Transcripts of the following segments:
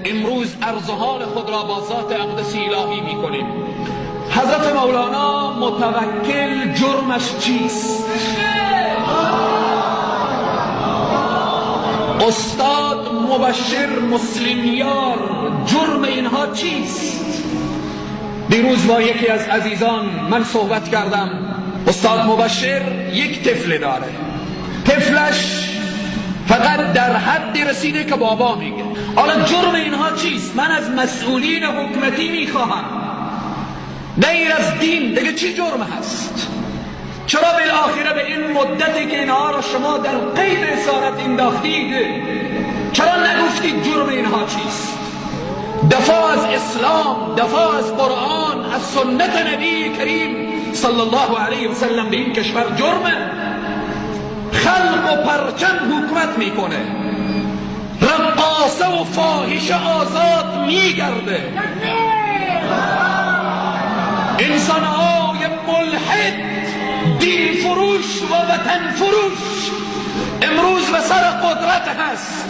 امروز عرض حال خود را با ذات اقدس الهی می کنیم. حضرت مولانا متوکل جرمش چیست؟ استاد مبشر مسلمیار جرم اینها چیست؟ دیروز با یکی از عزیزان من صحبت کردم. استاد مبشر یک طفل داره، طفلش فقط در حدی رسیده که بابا میگه. حالا جرم اینها چیست؟ من از مسئولین حکومتی میخواهم غیر از دین دیگه چی جرم هست؟ چرا بالاخره به این مدتی که اینها را شما در قید اسارت انداختید چرا نگفتید جرم اینها چیست؟ دفاع از اسلام، دفاع از قرآن، از سنت نبی کریم صلی الله علیه و سلم به این کشور جرمه. خلق و پرچم حکومت میکنه، رقاصه و فاحشه آزاد میگرده، انسانهای ملحد دین فروش و وطن فروش امروز به سر قدرت هست.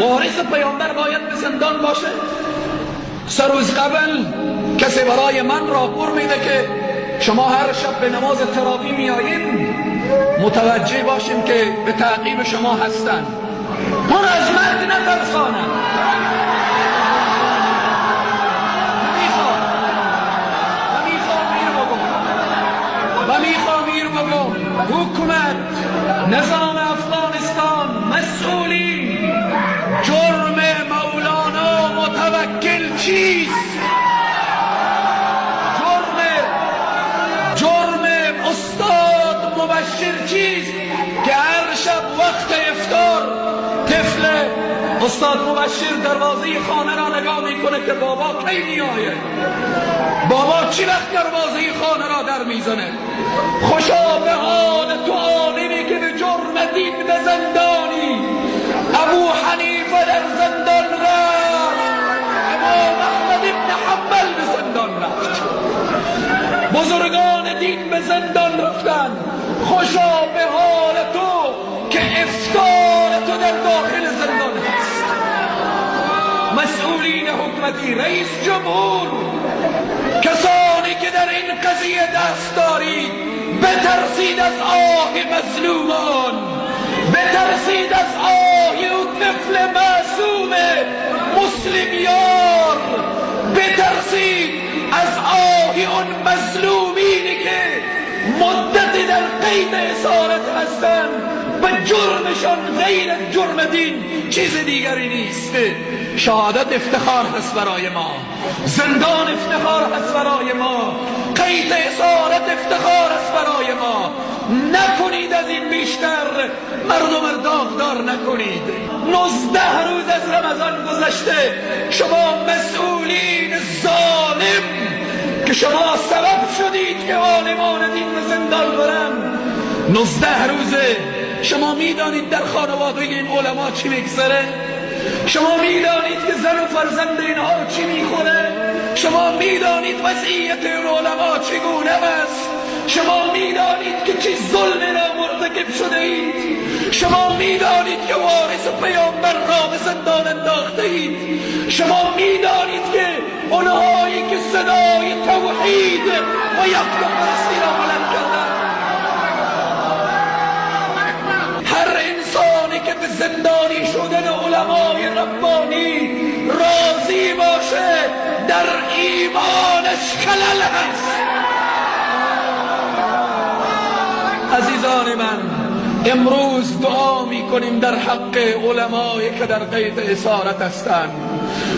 وارث پیامبر باید به زندان باشه؟ 3 روز قبل کسی برای من راپور میده که شما هر شب به نماز تراویح میاییم، متوجه باشیم که به تعقیب شما هستن. من از مرد نترسانم، و میخوام این بگم حکومت، نظام افغانستان، مسئولین، جرم مولانا متوکل چیست؟ جرم استاد مبشر چیست که هر شب وقت افطار طفل استاد مبشر دروازه خانه را نگاه میکنه که بابا کی میآید، بابا چی وقت دروازه خانه را در میزنه؟ خوشا به حال تو عالمی که به جرم دین به زندانی. ابو حنیفه در زندان رفت، امام احمد ابن حنبل به زندان رفت، بزرگان دین به زندان رفتن. خوشا به حال تو که افطار تو در داخل زندان هست. مسئولین حکومتی، رئیس جمهور، کسانی که در این قضیه دست دارید، بترسید از آه مظلومان، بترسید از آه اون طفل معصوم مسلمیار، بترسید از آه اون مظلومینی که مدتی در قید اسارت هستند و جرمشان غیر جرم دین چیز دیگری نیست. شهادت افتخار هست برای ما، زندان افتخار هست برای ما، قید اسارت افتخار هست برای ما. نکنید از این بیشتر، مردم داغدار نکنید. 19 روز از رمضان گذشته، شما مسئولین ظالم که شما سبب شدید که عالمان دین به زندان برن، 19 روزه شما میدانید در خانواده این علما چی میگذره؟ شما میدانید که زن و فرزند اینها چی میخوره؟ شما میدانید وضعیت این علما چگونه است؟ شما میدانید که چی ظلم را مرتکب شده اید؟ شما میدانید که وارث پیامبر را به زندان انداخته اید؟ شما میدانید که اونهایی که صدای توحید و یکتا پرستی را بلند کردند، هر انسانی که به زندانی شدن علمای ربانی راضی باشه در ایمانش خلل هست. عزیزان من، امروز دعا میکنیم در حق علمایی که در قید اسارت هستند،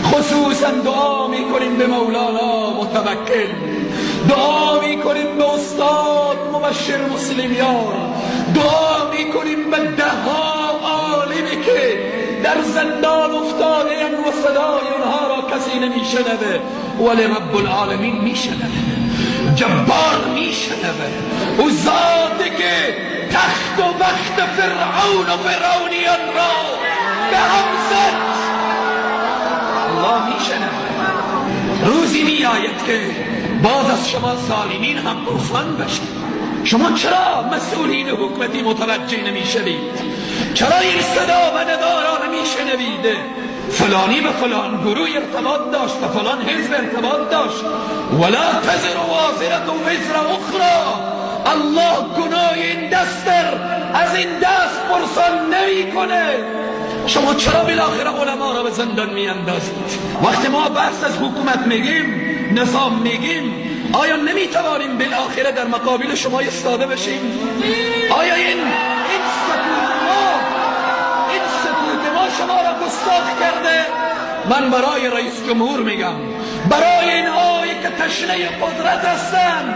خصوصا دعا میکنیم به مولانا متوکل، دعا میکنیم به استاد مبشر مسلمیار، دعا میکنیم به 10 عالمی که در زندان افتاده و صدای اونها را کسی نمیشنوه، ولی رب العالمین میشنوه، جبار میشنوه، او ذاتی که تخت و بخت فرعون و فرعونیان را به هم زد، الله میشنوه. روزی میآید که باز از شما ظالمین هم بروفان بشه. شما چرا مسئولین حکومتی متوجه نمیشوید؟ چرا این صدا و ندا را نمیشنوید؟ فلانی به فلان گروه ارتباط داشت، به فلان حزب ارتباط داشت. ولا تزر وازرة وزر اخرى. الله گناه این دستر از این دست پرسان نمی کنه. شما چرا بالاخره علما را به زندان می اندازید؟ وقتی ما بحث از حکومت میگیم، نظام میگیم، آیا نمی توانیم بالاخره در مقابل شما ایستاده بشیم؟ آیا این سکوت ما شما را گستاخ کرده؟ من برای رئیس جمهور میگم، برای اینهایی که تشنه قدرت هستند،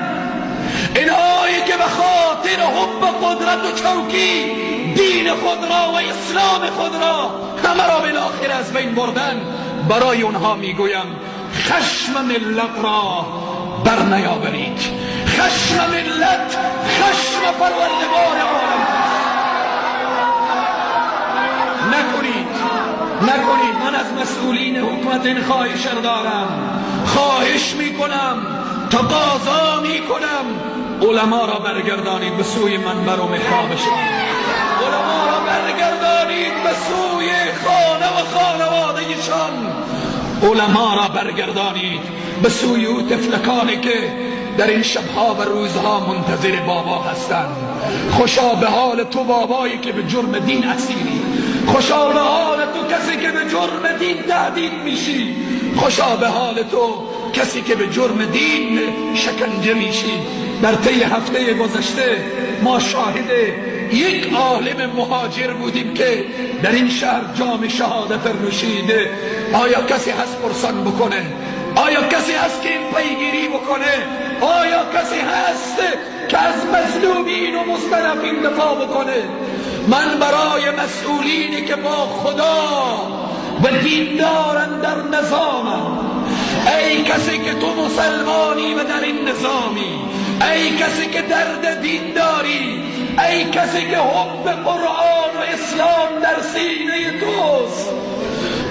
اینهایی که به خاطر حب قدرت و چوکی دین خود را و اسلام خود را همه را بالاخره از بین بردن، برای اونها میگویم خشم ملت را بر نیاورید. خشم ملت خشم پروردگار عالم نکنید. من از مسئولین حکومت این خواهش دارم، خواهش میکنم، تقاضا میکنم، علما را برگردانید به سوی منبر و محرابشان. علما را برگردانید به سوی خانه و خانوادهشان. علما را برگردانید به سوی او طفلکانی که در این شبها و روزها منتظر بابا هستند. خوشا به حال تو بابایی که به جرم دین اسیری، خوشا به حال تو کسی که به جرم دین تهدید میشی، خوشا به حال تو کسی که به جرم دین شکنجه میشی. در طی هفته گذشته ما شاهد یک عالم مهاجر بودیم که در این شهر جام شهادت نوشیده. آیا کسی هست پرسان بکنه؟ آیا کسی هست که این پیگیری بکنه؟ آیا کسی هست که از مظلومین و مستضعفین دفاع بکنه؟ من برای مسئولینی که با خدا و دیندارن در نظامم، ای کسی که تو مسلمانی و در این نظامی، ای کسی که درد دین داری، ای کسی که حب قرآن و اسلام در سینه توست،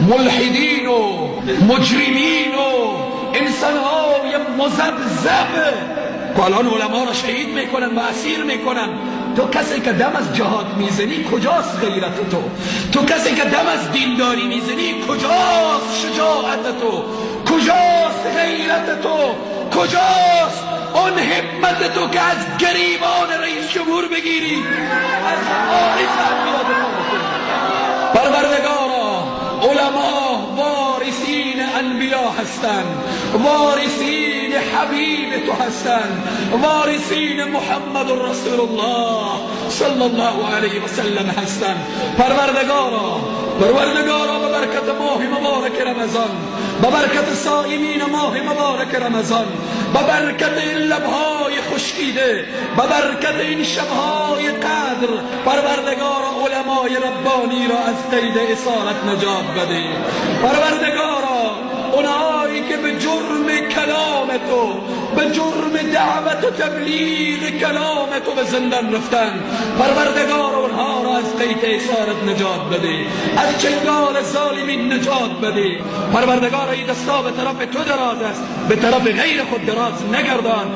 ملحدین و مجرمین و انسانهای مذبذب که الان علما را شهید میکنن و اسیر میکنن، تو کسی که دم از جهاد میزنی کجاست غیرت تو؟ تو کسی که دم از دینداری میزنی کجاست شجاعت تو؟ کجاست غیرت تو؟ کجاست اون همت تو که از گریبان رئیس جمهور بگیری، از عارف انبیاء پروردگارا؟ علما وارثین انبیا هستند، وارثین حبیب تو هستند، وارثین محمد رسول الله صلی الله علیه و سلم هستند. پروردگارا به برکت ماه مبارک رمضان، به برکت صائمین ماه مبارک رمضان، به برکت این لبهای خشکیده، به برکت این شبهای قدر، پروردگارا علمای ربانی را از قید اسارت نجات بده. پروردگارا اونهایی که به جرم کلام تو، به جرم دعوت و تبلیغ کلام تو به زندان رفتن، پروردگار اونها را از قید اسارت نجات بده، از چنگال ظالمین نجات بده. پروردگار این دستا به طرف تو دراز است، به طرف غیر خود دراز نگردان.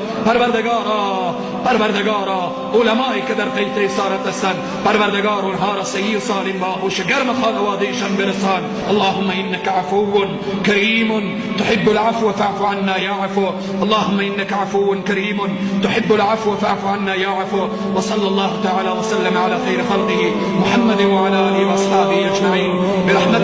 پروردگارا علمایی که در قید اسارت هستند، پروردگار اونها را صحیح و سالم با آغوش گرم خانوادهشان برسان. اللهم انك عفو کریم تحب العفو فاعف عنا یا عفو. اللهم انك عفو كريم تحب العفو فاعف عنا يا عفو. وصلى الله تعالى وسلم على خير خلقه محمد وعلى اله واصحابه اجمعين برحمتك